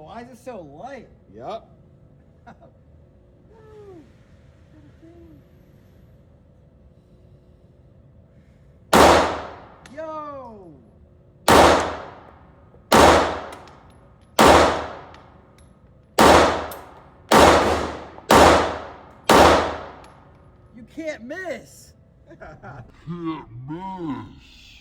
Why is it so light? Yup. Yo! You can't miss! Can't miss.